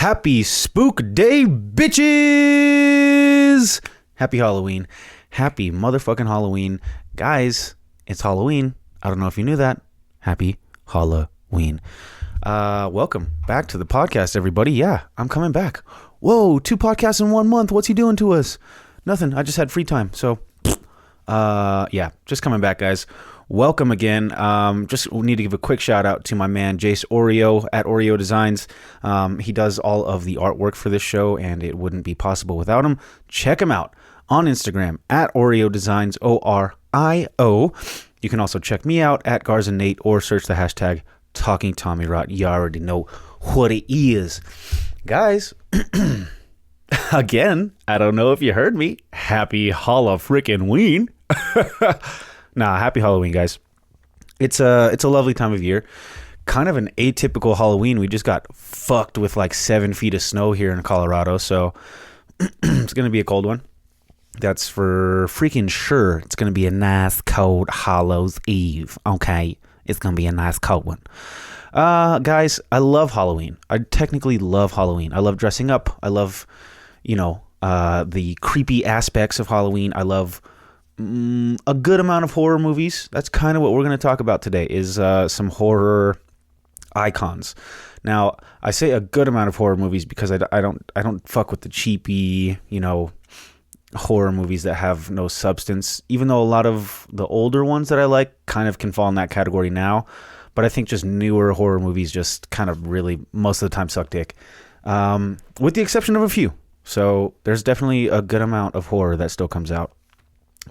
Happy Spook Day, bitches! Happy Halloween. Happy motherfucking Halloween. Guys, it's Halloween. I don't know if you knew that. Happy Halloween. Welcome back to the podcast, everybody. Yeah, I'm coming back. Whoa, 2 podcasts in 1 month. What's he doing to us? Nothing. I just had free time. So, yeah, just coming back, guys. Welcome again. Just need to give a quick shout out to my man Jace Oreo at Oreo Designs. He does all of the artwork for this show, and it wouldn't be possible without him. Check him out on Instagram at Oreo Designs, ORIO. You can also check me out at Garza Nate or search the hashtag Talking Tommy Rot. You already know what it is, guys. Again, I don't know if you heard me. Happy Holla frickin' Ween. Nah, happy Halloween, guys. It's a lovely time of year. Kind of an atypical Halloween. We just got fucked with like 7 feet of snow here in Colorado, so it's going to be a cold one. That's for freaking sure. It's going to be a nice cold Hallows Eve, okay? It's going to be a nice cold one. Guys, I love Halloween. I technically love Halloween. I love dressing up. I love, the creepy aspects of Halloween. I love a good amount of horror movies. That's kind of what we're going to talk about today is some horror icons. Now, I say a good amount of horror movies because I don't fuck with the cheapy, horror movies that have no substance, even though a lot of the older ones that I like kind of can fall in that category now. But I think just newer horror movies just kind of really most of the time suck dick, with the exception of a few. So there's definitely a good amount of horror that still comes out.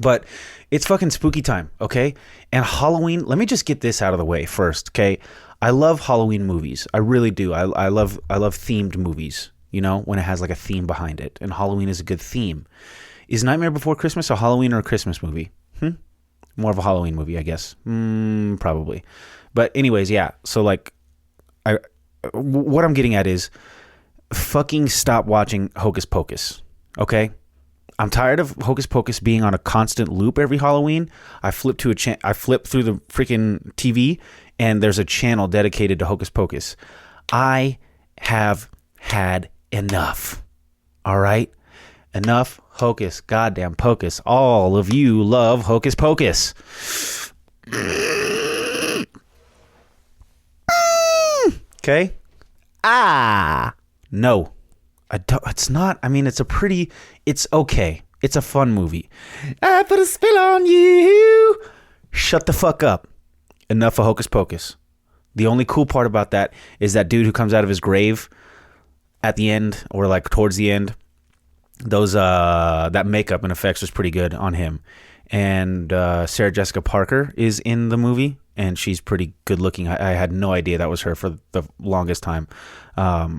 But it's fucking spooky time, okay? And Halloween, let me just get this out of the way first, okay? I love Halloween movies. I really do. I love themed movies, when it has like a theme behind it. And Halloween is a good theme. Is Nightmare Before Christmas a Halloween or a Christmas movie? More of a Halloween movie, I guess. Probably. But anyways, yeah. So like, what I'm getting at is fucking stop watching Hocus Pocus, okay? I'm tired of Hocus Pocus being on a constant loop every Halloween. I flip through the freaking TV, and there's a channel dedicated to Hocus Pocus. I have had enough. All right? Enough Hocus goddamn Pocus. All of you love Hocus Pocus. Okay? No. It's not. I mean, it's okay. It's a fun movie. I put a spell on you. Shut the fuck up. Enough of Hocus Pocus. The only cool part about that is that dude who comes out of his grave at the end, or like towards the end, that makeup and effects was pretty good on him. And Sarah Jessica Parker is in the movie, and she's pretty good looking. I had no idea that was her for the longest time.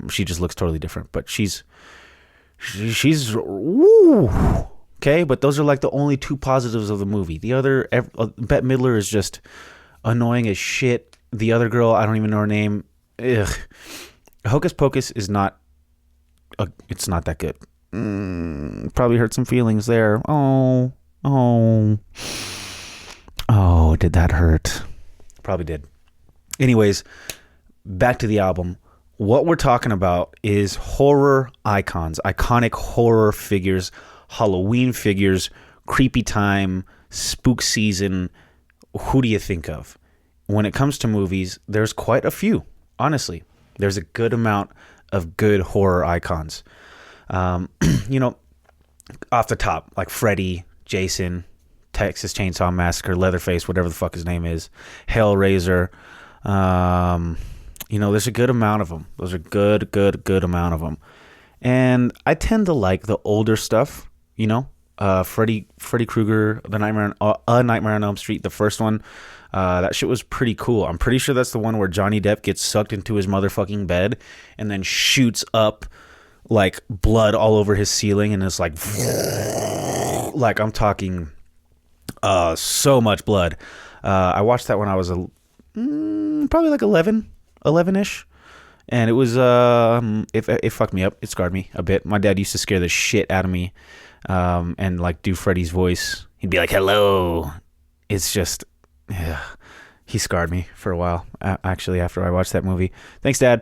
She just looks totally different, but she's woo, okay. But those are like the only 2 positives of the movie. The other, Bette Midler is just annoying as shit. The other girl, I don't even know her name. Ugh. Hocus Pocus is not. It's not that good. Probably hurt some feelings there. Oh, did that hurt? Probably did. Anyways, back to the album. What we're talking about is horror icons, iconic horror figures, Halloween figures, creepy time, spook season. Who do you think of? When it comes to movies, there's quite a few. Honestly, there's a good amount of good horror icons. Off the top, like Freddy, Jason, Texas Chainsaw Massacre, Leatherface, whatever the fuck his name is, Hellraiser. There's a good amount of them. Those are good amount of them. And I tend to like the older stuff, Freddy Krueger, A Nightmare on Elm Street, the first one. That shit was pretty cool. I'm pretty sure that's the one where Johnny Depp gets sucked into his motherfucking bed and then shoots up like blood all over his ceiling, and it's like I'm talking so much blood. I watched that when I was probably like 11-ish, and it was it fucked me up. It scarred me a bit. My dad used to scare the shit out of me, and like do Freddy's voice. He'd be like, "Hello." It's just, he scarred me for a while. Actually, after I watched that movie. Thanks, Dad.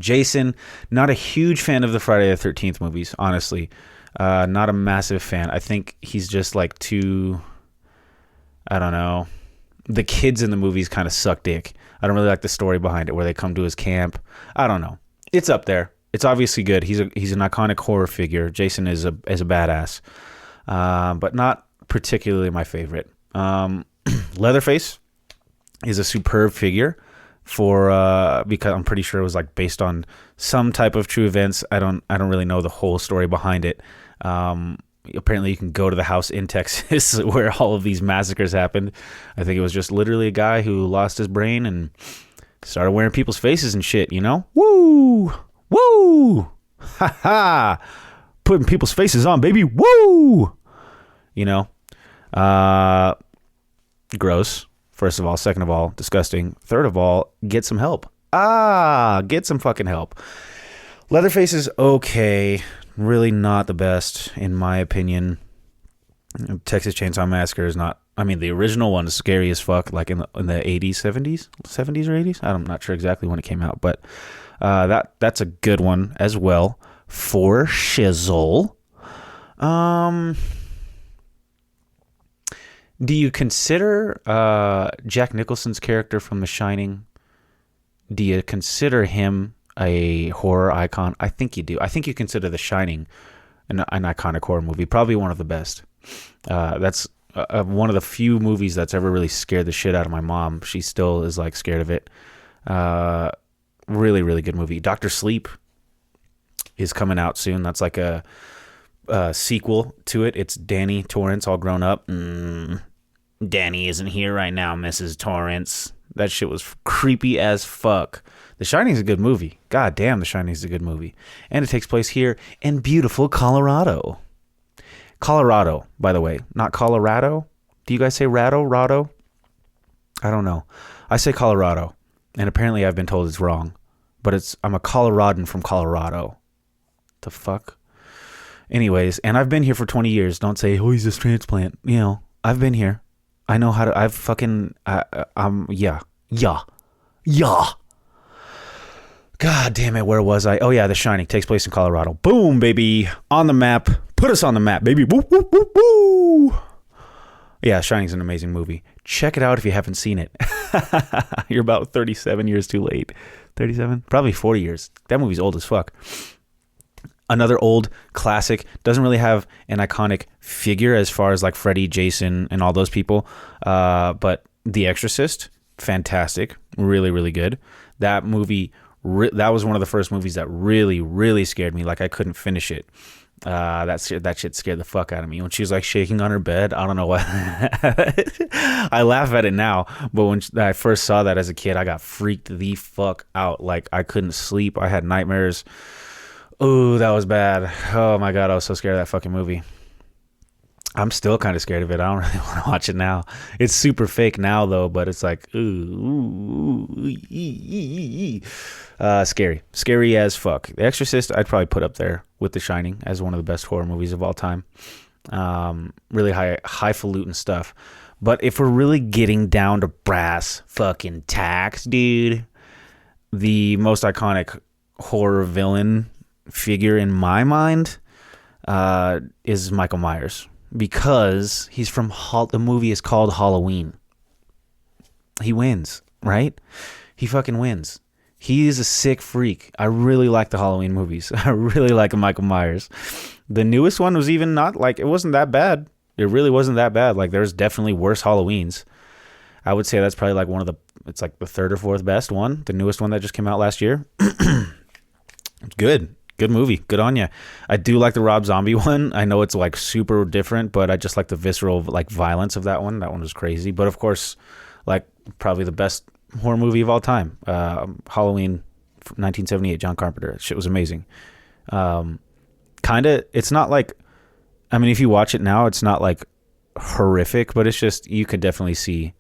Jason, not a huge fan of the Friday the 13th movies, honestly. Not a massive fan. I think he's just like too, I don't know. The kids in the movies kind of suck dick. I don't really like the story behind it where they come to his camp. I don't know. It's up there. It's obviously good. He's an iconic horror figure. Jason is a badass, but not particularly my favorite. Leatherface is a superb figure because I'm pretty sure it was like based on some type of true events. I don't really know the whole story behind it. Apparently you can go to the house in Texas where all of these massacres happened. I think it was just literally a guy who lost his brain and started wearing people's faces and shit, you know? Woo! Woo! Ha ha! Putting people's faces on, baby. Woo! You know? Gross. First of all. Second of all, disgusting. Third of all, get some help. Get some fucking help. Leatherface is okay. Really not the best, in my opinion. Texas Chainsaw Massacre is not... I mean, the original one is scary as fuck, like in the 80s, 70s or 80s? I'm not sure exactly when it came out, but that's a good one as well, for shizzle. Do you consider Jack Nicholson's character from The Shining, do you consider him a horror icon? I think you do. I think you consider The Shining an iconic horror movie, probably one of the best. That's one of the few movies that's ever really scared the shit out of my mom. She still is like scared of it. Really, really good movie. Dr. Sleep is coming out soon. That's like a sequel to it. It's Danny Torrance all grown up. Danny isn't here right now, Mrs. Torrance. That shit was creepy as fuck. The Shining is a good movie. God damn, The Shining is a good movie. And it takes place here in beautiful Colorado. Colorado, by the way, not Colorado. Do you guys say Rado? I don't know. I say Colorado, and apparently I've been told it's wrong. But I'm a Coloradan from Colorado. The fuck? Anyways, and I've been here for 20 years. Don't say, oh, he's a transplant. You know, I've been here. I know how to, I've fucking, yeah. God damn it, where was I? Oh yeah, The Shining takes place in Colorado. Boom, baby. On the map. Put us on the map, baby. Woo, woo, woo, woo. Yeah, Shining's an amazing movie. Check it out if you haven't seen it. You're about 37 years too late. 37? Probably 40 years. That movie's old as fuck. Another old classic. Doesn't really have an iconic figure as far as like Freddy, Jason, and all those people. But The Exorcist, fantastic. Really, really good. That movie, that was one of the first movies that really, really scared me. Like I couldn't finish it. That shit scared the fuck out of me when she was like shaking on her bed. I don't know why. I laugh at it now, but when I first saw that as a kid, I got freaked the fuck out. Like I couldn't sleep. I had nightmares. Oh, that was bad. Oh my God, I was so scared of that fucking movie. I'm still kind of scared of it. I don't really want to watch it now. It's super fake now though, but it's like scary as fuck. The Exorcist I'd probably put up there with The Shining as one of the best horror movies of all time. Really highfalutin stuff. But if we're really getting down to brass fucking tacks, dude, the most iconic horror villain figure in my mind is Michael Myers, because he's from the movie is called Halloween. He wins, right? He fucking wins. He is a sick freak. I really like the Halloween movies. I really like Michael Myers. The newest one was even not like, it wasn't that bad. It really wasn't that bad. Like there's definitely worse Halloweens. I would say that's probably like it's like the third or fourth best one. The newest one that just came out last year. It's good. Good movie. Good on you. I do like the Rob Zombie one. I know it's like super different, but I just like the visceral like violence of that one. That one was crazy. But of course, like probably the best horror movie of all time. Halloween, 1978, John Carpenter. Shit was amazing. It's not like, I mean, if you watch it now, it's not like horrific, but it's just, you could definitely see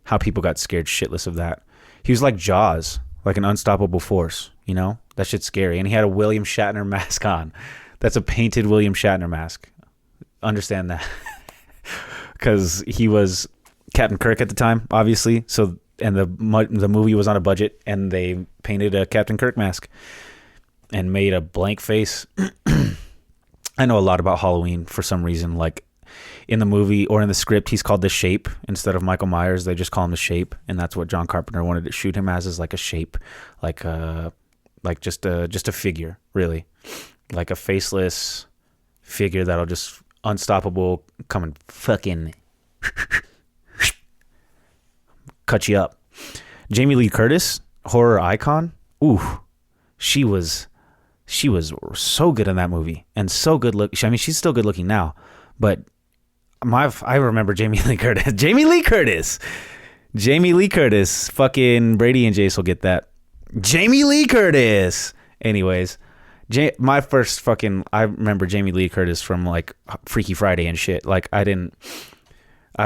how people got scared shitless of that. He was like Jaws, like an unstoppable force, you know? That shit's scary. And he had a William Shatner mask on. That's a painted William Shatner mask. Understand that. Because he was Captain Kirk at the time, obviously. So the movie was on a budget, and they painted a Captain Kirk mask and made a blank face. I know a lot about Halloween for some reason. Like in the movie or in the script, he's called the Shape instead of Michael Myers. They just call him the Shape, and that's what John Carpenter wanted to shoot him as, is like a shape, like just a figure, really, like a faceless figure that'll just unstoppable come and fucking cut you up. Jamie Lee Curtis, horror icon. Ooh, she was so good in that movie, and so good look. I mean, she's still good looking now, but I remember Jamie Lee Curtis. Jamie Lee Curtis. Fucking Brady and Jace will get that. Jamie Lee Curtis. Anyways, my first fucking, I remember Jamie Lee Curtis from like Freaky Friday and shit. Like I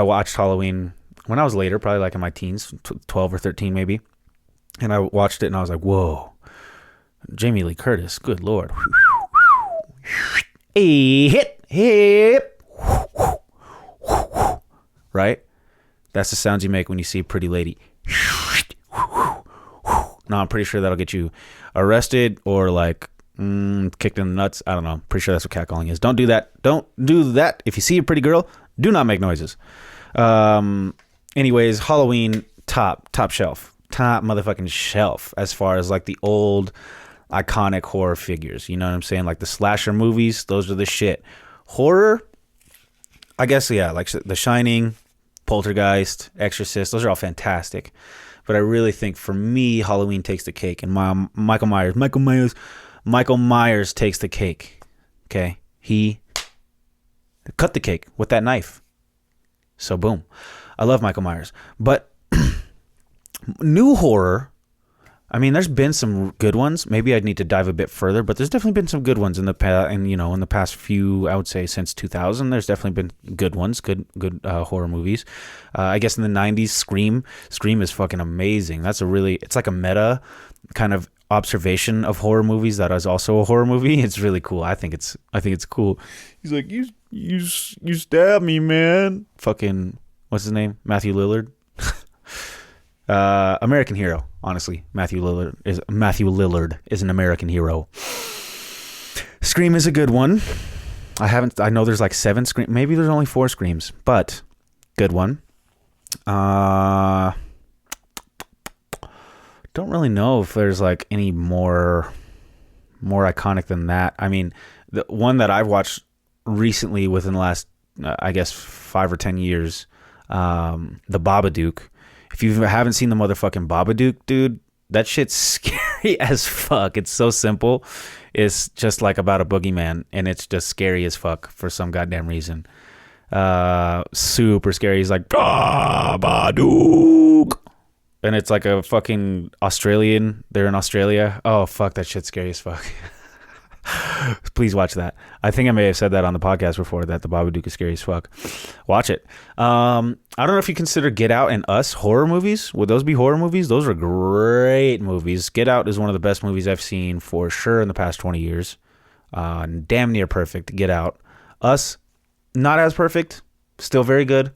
watched Halloween when I was later, probably like in my teens, 12 or 13 maybe, and I watched it and I was like, whoa. Jamie Lee Curtis, good lord. Hey, hip. Right? That's the sounds you make when you see a pretty lady. No, I'm pretty sure that'll get you arrested or like kicked in the nuts. I don't know. Pretty sure that's what catcalling is. Don't do that. Don't do that. If you see a pretty girl, do not make noises. Anyways, Halloween, top shelf. Top motherfucking shelf as far as like the old iconic horror figures. You know what I'm saying? Like the slasher movies, those are the shit. Horror, I guess, yeah, like The Shining, Poltergeist, Exorcist, those are all fantastic. But I really think for me, Halloween takes the cake, and Michael Myers takes the cake. Okay, he cut the cake with that knife. So boom, I love Michael Myers. But new horror, I mean, there's been some good ones. Maybe I'd need to dive a bit further, but there's definitely been some good ones in the past. And in the past few, I would say since 2000, there's definitely been good ones, good horror movies. I guess in the 90s, Scream is fucking amazing. It's like a meta kind of observation of horror movies that is also a horror movie. It's really cool. I think it's cool. He's like, you stabbed me, man. Fucking, what's his name? Matthew Lillard. American hero, honestly. Matthew Lillard is an American hero. Scream is a good one. I know there's like 7 Scream. Maybe there's only 4 Screams, but good one. Don't really know if there's like any more iconic than that. I mean, the one that I've watched recently within the last, I guess 5 or 10 years, the Babadook. If you haven't seen the motherfucking Babadook, dude, that shit's scary as fuck. It's so simple. It's just like about a boogeyman, and it's just scary as fuck for some goddamn reason. Super scary. He's like, Babadook. And it's like a fucking Australian. They're in Australia. Oh, fuck, that shit's scary as fuck. Please watch that. I think I may have said that on the podcast before, that the Babadook is scary as fuck. Watch it. I don't know if you consider Get Out and Us horror movies. Would those be horror movies? Those are great movies. Get Out is one of the best movies I've seen for sure in the past 20 years. Damn near perfect. Get Out. Us, not as perfect. Still very good.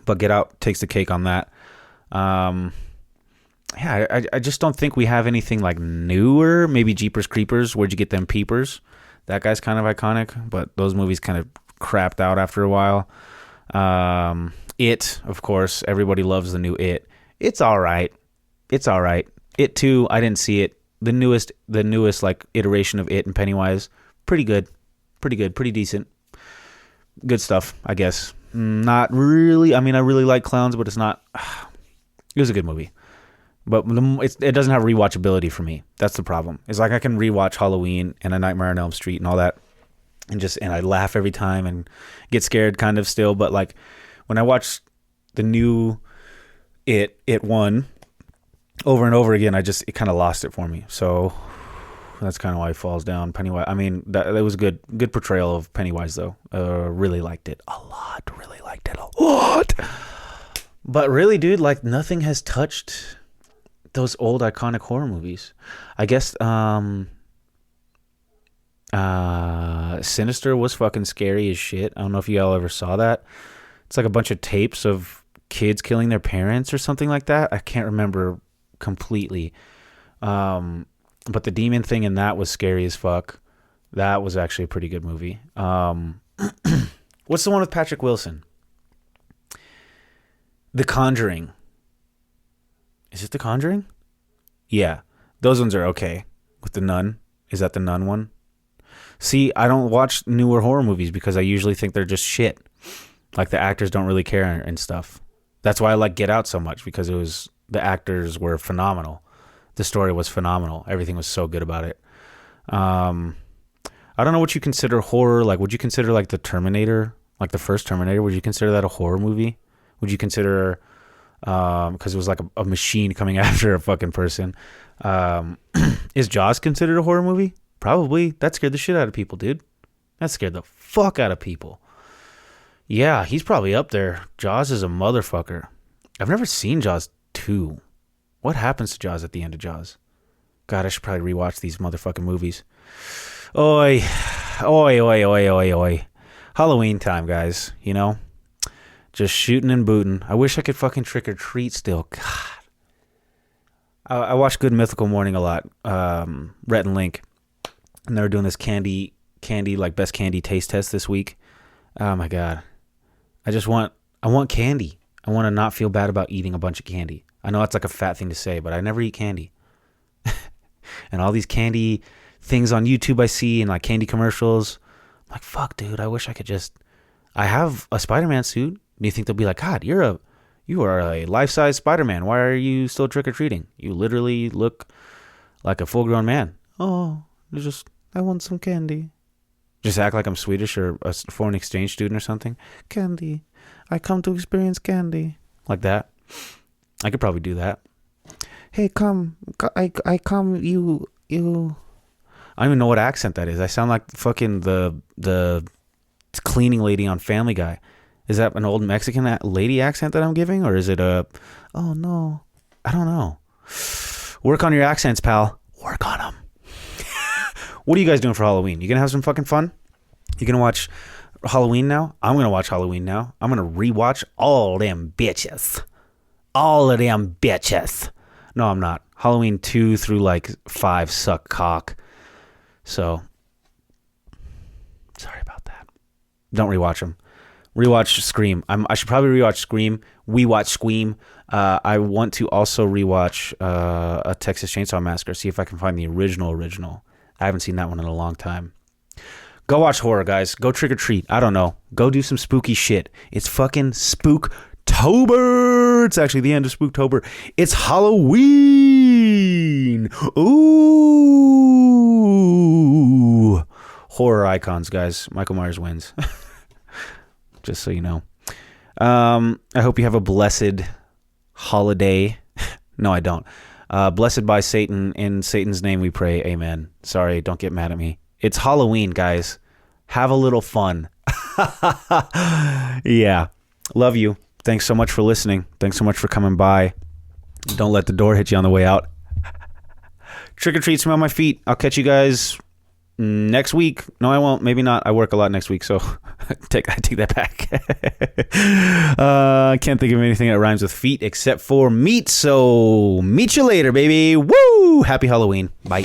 But Get Out takes the cake on that. Yeah, I just don't think we have anything like newer. Maybe Jeepers Creepers. Where'd You Get Them Peepers? That guy's kind of iconic, but those movies kind of crapped out after a while. It, of course, everybody loves the new It. It's all right. It 2, I didn't see it. The newest like iteration of It and Pennywise, pretty good, pretty decent. Good stuff, I guess. Not really. I mean, I really like clowns, but it's not. It was a good movie. But it doesn't have rewatchability for me. That's the problem. It's like I can rewatch Halloween and A Nightmare on Elm Street and all that, and I laugh every time and get scared kind of still. But like when I watch the new It 1 over and over again, it kind of lost it for me. So that's kind of why it falls down. Pennywise. I mean, that was a good portrayal of Pennywise though. Really liked it a lot. But really, dude, like nothing has touched those old iconic horror movies. I guess Sinister was fucking scary as shit. I don't know if y'all ever saw that. It's like a bunch of tapes of kids killing their parents or something like that. I can't remember completely. But the demon thing in that was scary as fuck. That was actually a pretty good movie. What's the one with Patrick Wilson? The Conjuring. Is it The Conjuring? Yeah. Those ones are okay. With the Nun. Is that the Nun one? See, I don't watch newer horror movies because I usually think they're just shit. Like the actors don't really care and stuff. That's why I like Get Out so much, because the actors were phenomenal. The story was phenomenal. Everything was so good about it. I don't know what you consider horror. Like, would you consider like the Terminator, like the first Terminator? Would you consider that a horror movie? Would you consider, because it was like a machine coming after a fucking person. Is Jaws considered a horror movie? Probably. That scared the shit out of people, dude. That scared the fuck out of people. Yeah, he's probably up there. Jaws is a motherfucker. I've never seen Jaws 2. What happens to Jaws at the end of Jaws? God, I should probably rewatch these motherfucking movies. Oi. Oi, oi, oi, oi, oi. Halloween time, guys. You know? Just shooting and booting. I wish I could fucking trick or treat still. God. I watch Good Mythical Morning a lot. Rhett and Link. And they're doing this candy, like best candy taste test this week. Oh my God. I want candy. I want to not feel bad about eating a bunch of candy. I know that's like a fat thing to say, but I never eat candy. And all these candy things on YouTube I see and like candy commercials. I'm like, fuck, dude, I wish I could I have a Spider-Man suit. Do you think they'll be like, God, you are a life-size Spider-Man. Why are you still trick-or-treating? You literally look like a full-grown man. Oh, I want some candy. Just act like I'm Swedish or a foreign exchange student or something. Candy. I come to experience candy. Like that. I could probably do that. Hey, come. I come. You. I don't even know what accent that is. I sound like fucking the cleaning lady on Family Guy. Is that an old Mexican lady accent that I'm giving? Or is it oh no. I don't know. Work on your accents, pal. Work on them. What are you guys doing for Halloween? You gonna have some fucking fun? You gonna watch Halloween now? I'm gonna watch Halloween now. I'm gonna rewatch all them bitches. All of them bitches. No, I'm not. Halloween 2 through like 5 suck cock. So, sorry about that. Don't rewatch them. Rewatch Scream. I should probably rewatch Scream. We watch Scream. I want to also rewatch a Texas Chainsaw Massacre. See if I can find the original. I haven't seen that one in a long time. Go watch horror, guys. Go trick or treat. I don't know. Go do some spooky shit. It's fucking Spooktober. It's actually the end of Spooktober. It's Halloween. Ooh. Horror icons, guys. Michael Myers wins. Just so you know. I hope you have a blessed holiday. No, I don't. Blessed by Satan. In Satan's name we pray. Amen. Sorry, don't get mad at me. It's Halloween, guys. Have a little fun. Yeah. Love you. Thanks so much for listening. Thanks so much for coming by. Don't let the door hit you on the way out. Trick or treat, smell my feet. I'll catch you guys next week. No, I won't. Maybe not. I work a lot next week, so I take that back. I can't think of anything that rhymes with feet except for meat. So meet you later, baby. Woo! Happy Halloween. Bye.